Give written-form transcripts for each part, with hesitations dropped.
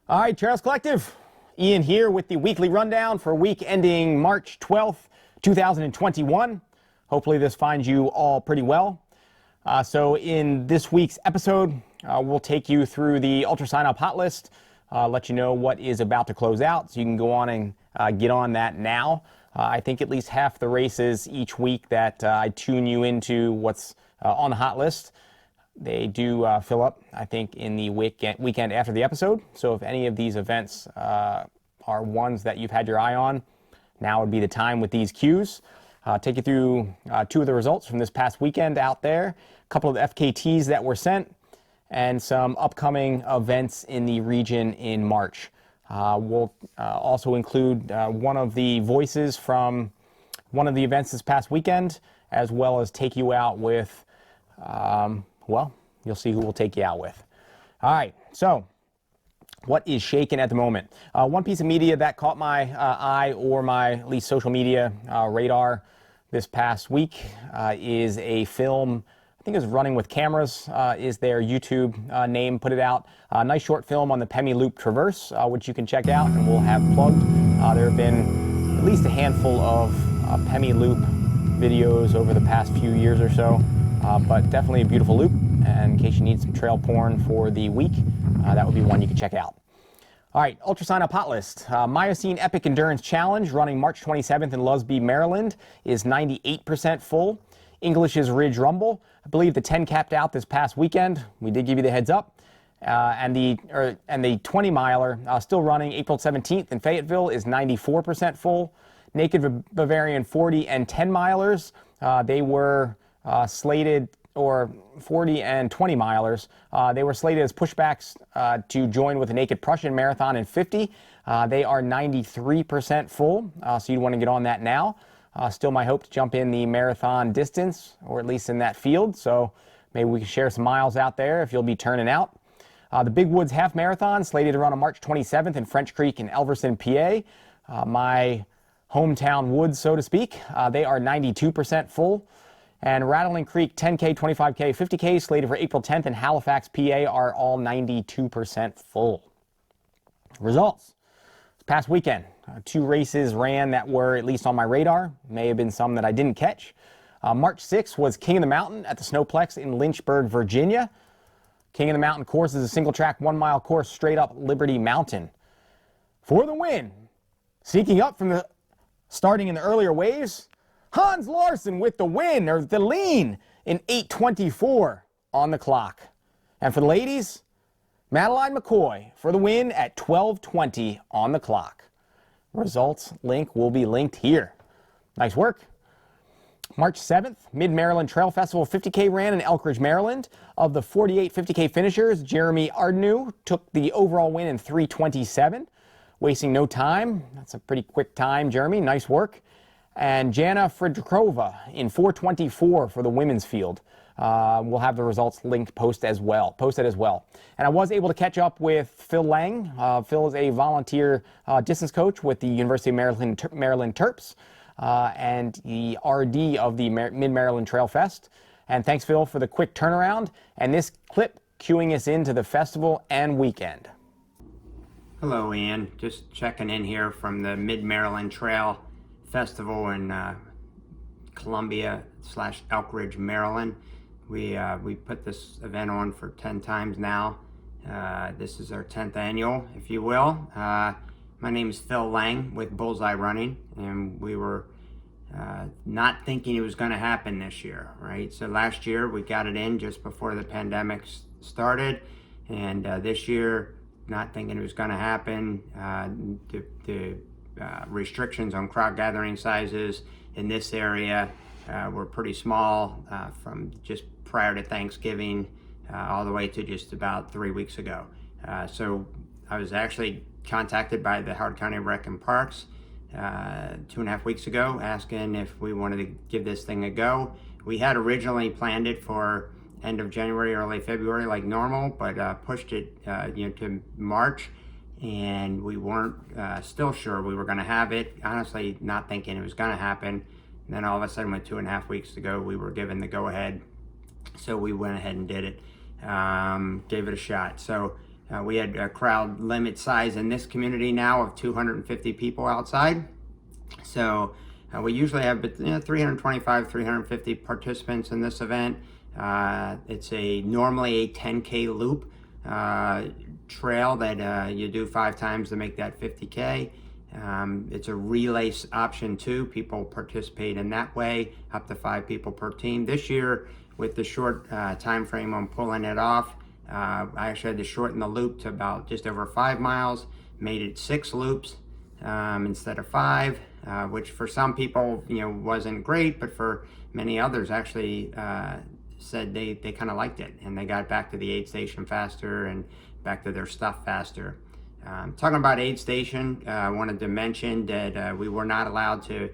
All right, Trails Collective, Ian here with the weekly rundown for week ending March 12th, 2021. Hopefully this finds you all pretty well. So in this week's episode, we'll take you through the UltraSignUp Hot List, let you know what is about to close out, so you can go on and get on that now. I think at least half the races each week that I tune you into what's on the hot list, they do fill up, I think, in the weekend after the episode. So if any of these events are ones that you've had your eye on, now would be the time with these cues. Take you through two of the results from this past weekend out there, a couple of FKTs that were sent, and some upcoming events in the region in March. We'll also include one of the voices from one of the events this past weekend, as well as take you out with, well, you'll see who we'll take you out with. All right, so what is shaking at the moment? One piece of media that caught my eye, or my at least social media radar this past week is a film. I think it was Running with Cameras is their YouTube name, put it out. A nice short film on the Pemi Loop Traverse, which you can check out and we'll have plugged. There have been at least a handful of Pemi Loop videos over the past few years or so, but definitely a beautiful loop. And in case you need some trail porn for the week, that would be one you can check out. All right, UltraSignUp Hot List. Miocene Epic Endurance Challenge running March 27th in Lusby, Maryland is 98% full. English's Ridge Rumble, I believe the 10 capped out this past weekend. We did give you the heads up. And the 20 miler still running April 17th in Fayetteville is 94% full. Naked Bavarian 40 and 10 milers, they were slated, or 40 and 20 milers, they were slated as pushbacks to join with the Naked Prussian Marathon in 50. They are 93% full, so you'd want to get on that now. Still my hope to jump in the marathon distance, or at least in that field, so maybe we can share some miles out there if you'll be turning out. The Big Woods Half Marathon, slated to run on March 27th in French Creek in Elverson, PA. My hometown woods, so to speak. They are 92% full. And Rattling Creek 10K, 25K, 50K, slated for April 10th in Halifax, PA, are all 92% full. Results. This past weekend, two races ran that were at least on my radar. May have been some that I didn't catch. March 6th was King of the Mountain at the Snowplex in Lynchburg, Virginia. King of the Mountain course is a single track 1 mile course straight up Liberty Mountain. For the win, sneaking up from the starting in the earlier waves, Hans Larsen with the win, or the lean, in 8:24 on the clock. And for the ladies, Madeline McCoy for the win at 12:20 on the clock. Results link will be linked here. Nice work. March 7th, Mid-Maryland Trail Festival 50K ran in Elk Ridge, Maryland. Of the 48 50K finishers, Jeremy Ardenu took the overall win in 3:27, wasting no time. That's a pretty quick time, Jeremy. Nice work. And Jana Fridrikova in 4:24 for the women's field. We'll have the results linked posted as well. And I was able to catch up with Phil Lang. Phil is a volunteer distance coach with the University of Maryland Terps and the RD of the Mid-Maryland Trail Fest. And thanks, Phil, for the quick turnaround. And this clip cueing us into the festival and weekend. Hello, Ian. Just checking in here from the Mid-Maryland Trail Festival in Columbia/Elk Ridge, Maryland. We put this event on for 10 times now. This is our 10th annual, if you will. My name is Phil Lang with Bullseye Running, and we were not thinking it was going to happen this year, right? So last year we got it in just before the pandemic started, and this year, not thinking it was going to happen. The restrictions on crowd gathering sizes in this area were pretty small from just prior to Thanksgiving all the way to just about 3 weeks ago. So I was actually contacted by the Howard County Rec and Parks 2.5 weeks ago asking if we wanted to give this thing a go. We had originally planned it for end of January, early February like normal, but pushed it to March. And we weren't still sure we were going to have it, honestly not thinking it was going to happen. And then all of a sudden, with 2.5 weeks ago, we were given the go-ahead. So we went ahead and did it, gave it a shot. So We had a crowd limit size in this community now of 250 people outside. So we usually have 325, 350 participants in this event. It's normally a 10K loop trail that you do 5 times to make that 50K. It's a relay option too. People participate in that way, up to 5 people per team. This year, with the short time frame on pulling it off, I actually had to shorten the loop to about just over 5 miles, made it 6 loops instead of 5, which for some people, wasn't great, but for many others actually said they kind of liked it, and they got back to the aid station faster and back to their stuff faster. Talking about aid station, I wanted to mention that we were not allowed to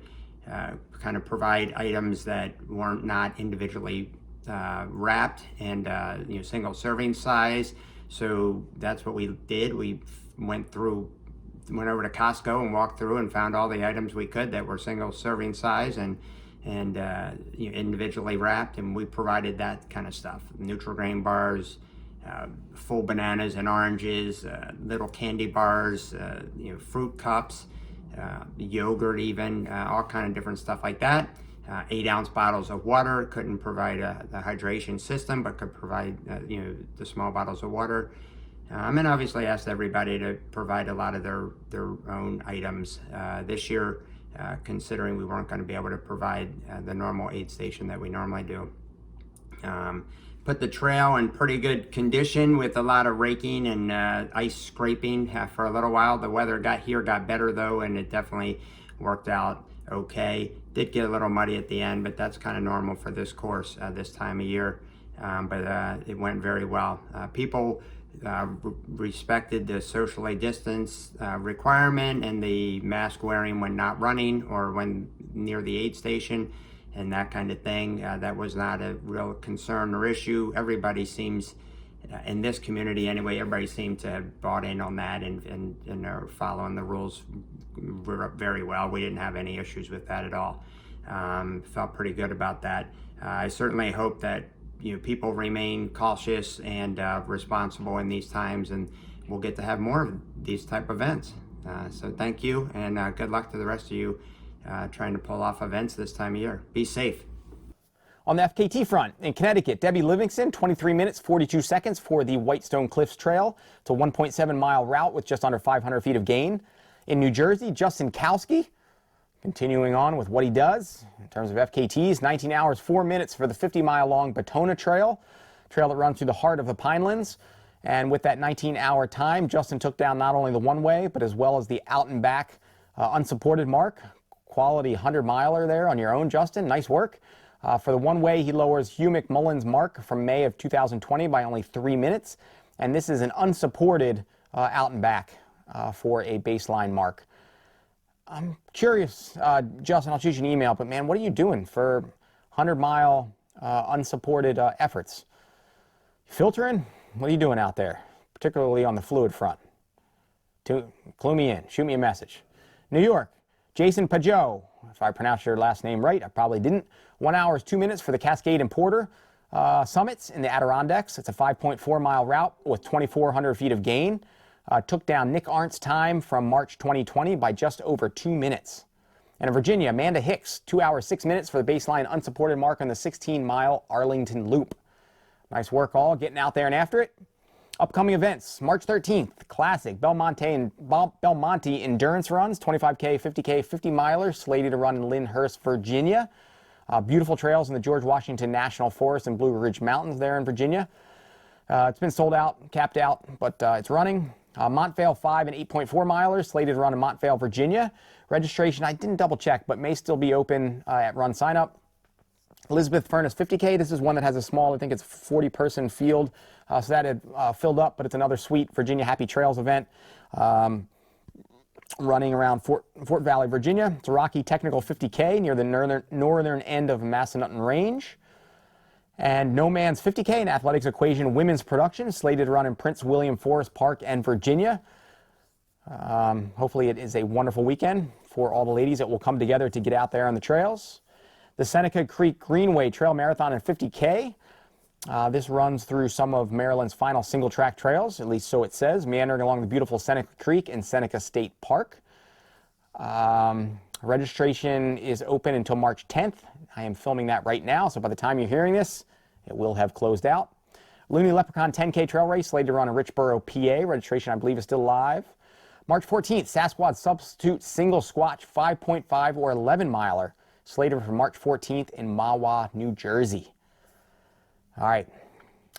kind of provide items that weren't not individually wrapped and single serving size. So that's what we did. We went over to Costco and walked through and found all the items we could that were single serving size and individually wrapped, and we provided that kind of stuff. Nutri-Grain bars, full bananas and oranges, little candy bars, fruit cups, yogurt even, all kind of different stuff like that. 8-ounce bottles of water. Couldn't provide the hydration system, but could provide the small bottles of water. And obviously asked everybody to provide a lot of their own items this year, considering we weren't going to be able to provide the normal aid station that we normally do. Put the trail in pretty good condition with a lot of raking and ice scraping for a little while. The weather got better though, and it definitely worked out okay. Did get a little muddy at the end, but that's kind of normal for this course this time of year. But it went very well. People respected the socially distance requirement and the mask wearing when not running or when near the aid station and that kind of thing. That was not a real concern or issue. Everybody seems, in this community anyway, everybody seemed to have bought in on that and are following the rules very well. We didn't have any issues with that at all. Felt pretty good about that. I certainly hope that people remain cautious and responsible in these times, and we'll get to have more of these type of events. So thank you, and good luck to the rest of you trying to pull off events this time of year. Be safe. On the FKT front, in Connecticut, Debbie Livingston, 23 minutes, 42 seconds for the Whitestone Cliffs Trail. It's a 1.7-mile route with just under 500 feet of gain. In New Jersey, Justin Kousky, continuing on with what he does in terms of FKTs, 19 hours, 4 minutes for the 50-mile-long Batona Trail that runs through the heart of the Pinelands. And with that 19-hour time, Justin took down not only the one-way, but as well as the out-and-back unsupported mark. Quality 100-miler there on your own, Justin. Nice work. For the one-way, he lowers Hugh MacMullan's mark from May of 2020 by only 3 minutes. And this is an unsupported out-and-back for a baseline mark. I'm curious, Justin, I'll shoot you an email, but man, what are you doing for 100-mile unsupported efforts? Filtering? What are you doing out there, particularly on the fluid front? Clue me in. Shoot me a message. New York, Jason Pajot. If I pronounced your last name right, I probably didn't. 1 hour, 2 minutes for the Cascade and Porter summits in the Adirondacks. It's a 5.4-mile route with 2,400 feet of gain. Took down Nick Arndt's time from March 2020 by just over 2 minutes. And in Virginia, Amanda Hicks, 2 hours, 6 minutes for the baseline unsupported mark on the 16-mile Arlington Loop. Nice work all, getting out there and after it. Upcoming events, March 13th, classic Belmonte Endurance runs, 25K, 50K, 50-milers, slated to run in Lyndhurst, Virginia. Beautiful trails in the George Washington National Forest and Blue Ridge Mountains there in Virginia. It's been sold out, capped out, but it's running. Montvale 5 and 8.4 milers, slated to run in Montvale, Virginia. Registration, I didn't double check, but may still be open at Run Sign Up. Elizabeth Furnace 50K, this is one that has a small, I think it's 40-person field. So that had filled up, but it's another sweet Virginia Happy Trails event running around Fort Valley, Virginia. It's a Rocky Technical 50K near the northern end of Massanutten Range. And No Man's 50K, an athletics equation women's production, slated to run in Prince William Forest Park and Virginia. Hopefully it is a wonderful weekend for all the ladies that will come together to get out there on the trails. The Seneca Creek Greenway Trail Marathon and 50K. This runs through some of Maryland's final single-track trails, at least so it says, meandering along the beautiful Seneca Creek in Seneca State Park. Registration is open until March 10th. I am filming that right now, so by the time you're hearing this, it will have closed out. Looney Leprechaun 10K Trail Race, slated to run in Richboro, PA. Registration, I believe, is still live. March 14th, Sasquatch Substitute Single Squatch 5.5 or 11 miler, slated for March 14th in Mahwah, New Jersey. All right,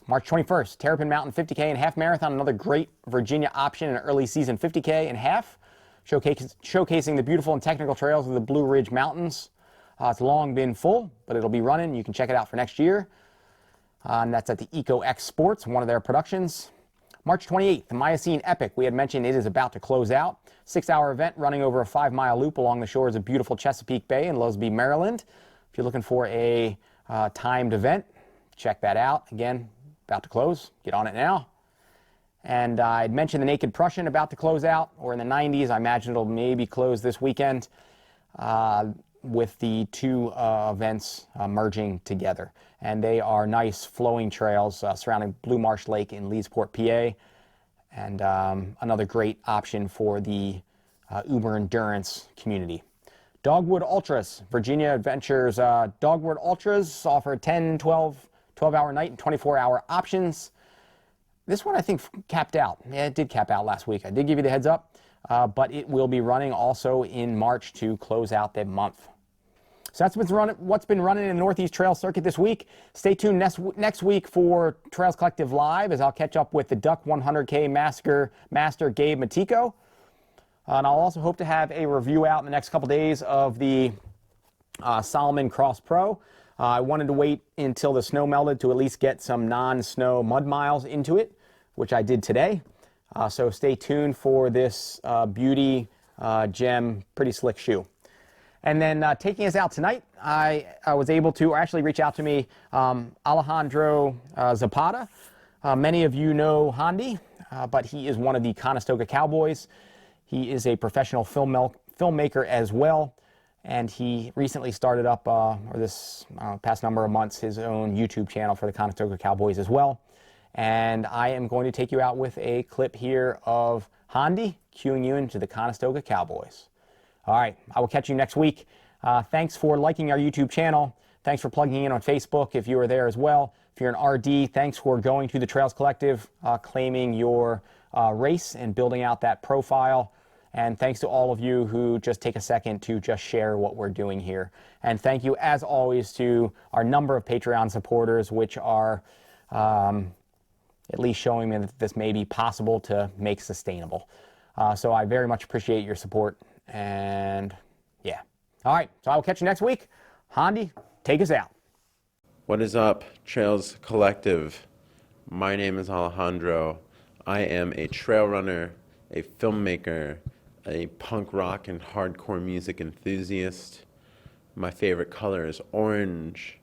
March 21st, Terrapin Mountain 50K and half marathon, another great Virginia option in an early season 50K and half, showcasing the beautiful and technical trails of the Blue Ridge Mountains. It's long been full, but it'll be running. You can check it out for next year. And that's at the EcoX Sports, one of their productions. March 28th, the Miocene Epic. We had mentioned it is about to close out. 6-hour event running over a 5-mile loop along the shores of beautiful Chesapeake Bay in Lusby, Maryland. If you're looking for a timed event, check that out. Again, about to close. Get on it now. And I'd mentioned the Naked Prussian about to close out, or in the 90s. I imagine it'll maybe close this weekend with the two events merging together. And they are nice flowing trails surrounding Blue Marsh Lake in Leesport, PA. And another great option for the Uber Endurance community. Dogwood Ultras, Virginia Adventures Dogwood Ultras offer 10, 12-hour night and 24-hour options. This one I think capped out. Yeah, it did cap out last week. I did give you the heads up, but it will be running also in March to close out the month. So that's what's been running in the Northeast Trail Circuit this week. Stay tuned next week for Trails Collective Live, as I'll catch up with the Duck 100K Master Gabe Matico. And I'll also hope to have a review out in the next couple days of the Solomon Cross Pro. I wanted to wait until the snow melted to at least get some non-snow mud miles into it, which I did today. So stay tuned for this beauty gem, pretty slick shoe. And then taking us out tonight, I was able to, or actually reach out to me, Alejandro Zapata. Many of you know Handy, but he is one of the Conestoga Cowboys. He is a professional filmmaker as well. And he recently started up, this past number of months, his own YouTube channel for the Conestoga Cowboys as well. And I am going to take you out with a clip here of Handy cueing you into the Conestoga Cowboys. All right, I will catch you next week. Thanks for liking our YouTube channel. Thanks for plugging in on Facebook if you are there as well. If you're an RD, thanks for going to the Trails Collective, claiming your race and building out that profile. And thanks to all of you who just take a second to just share what we're doing here. And thank you, as always, to our number of Patreon supporters, which are at least showing me that this may be possible to make sustainable. So I very much appreciate your support. And yeah. All right, so I will catch you next week. Handy, take us out. What is up, Trails Collective? My name is Alejandro. I am a trail runner, a filmmaker, a punk rock and hardcore music enthusiast. My favorite color is orange.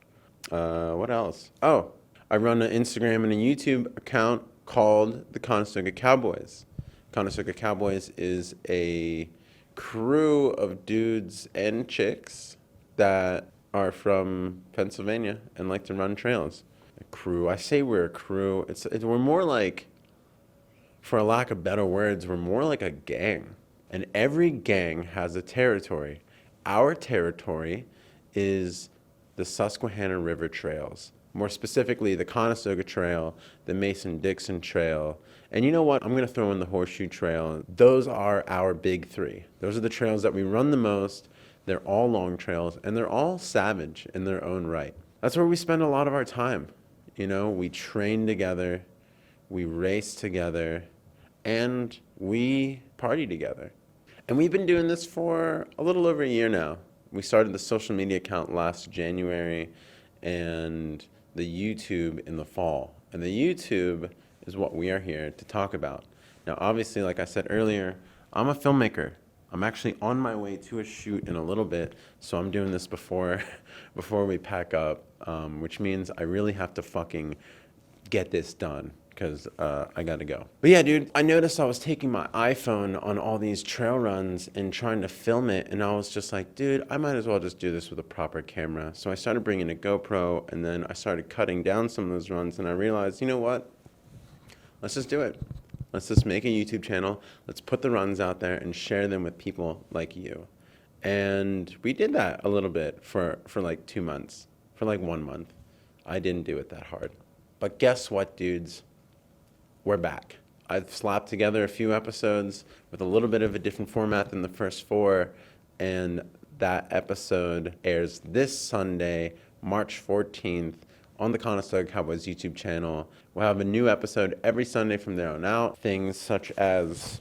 What else? Oh, I run an Instagram and a YouTube account called the Conestoga Cowboys. Conestoga Cowboys is a crew of dudes and chicks that are from Pennsylvania and like to run trails. A crew. I say we're a crew. We're more like, for a lack of better words, we're more like a gang. And every gang has a territory. Our territory is the Susquehanna River trails. More specifically, the Conestoga Trail, the Mason-Dixon Trail, and you know what? I'm going to throw in the Horseshoe Trail. Those are our big three. Those are the trails that we run the most. They're all long trails, and they're all savage in their own right. That's where we spend a lot of our time. You know, we train together, we race together, and we party together. And we've been doing this for a little over a year now. We started the social media account last January, and the YouTube in the fall. And the YouTube is what we are here to talk about. Now, obviously, like I said earlier, I'm a filmmaker. I'm actually on my way to a shoot in a little bit, so I'm doing this before we pack up, which means I really have to fucking get this done. because I gotta go. But yeah, dude, I noticed I was taking my iPhone on all these trail runs and trying to film it, and I was just like, dude, I might as well just do this with a proper camera. So I started bringing a GoPro, and then I started cutting down some of those runs, and I realized, you know what? Let's just do it. Let's just make a YouTube channel. Let's put the runs out there and share them with people like you. And we did that a little bit for like 2 months, for like 1 month. I didn't do it that hard. But guess what, dudes? We're back. I've slapped together a few episodes with a little bit of a different format than the first 4, and that episode airs this Sunday, March 14th, on the Conestoga Cowboys YouTube channel. We'll have a new episode every Sunday from there on out. Things such as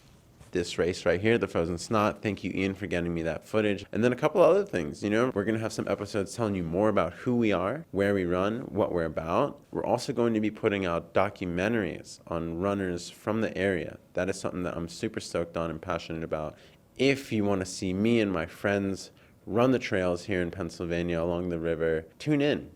this race right here, the Frozen Snot. Thank you, Ian, for getting me that footage. And then a couple other things, you know. We're going to have some episodes telling you more about who we are, where we run, what we're about. We're also going to be putting out documentaries on runners from the area. That is something that I'm super stoked on and passionate about. If you want to see me and my friends run the trails here in Pennsylvania along the river, tune in.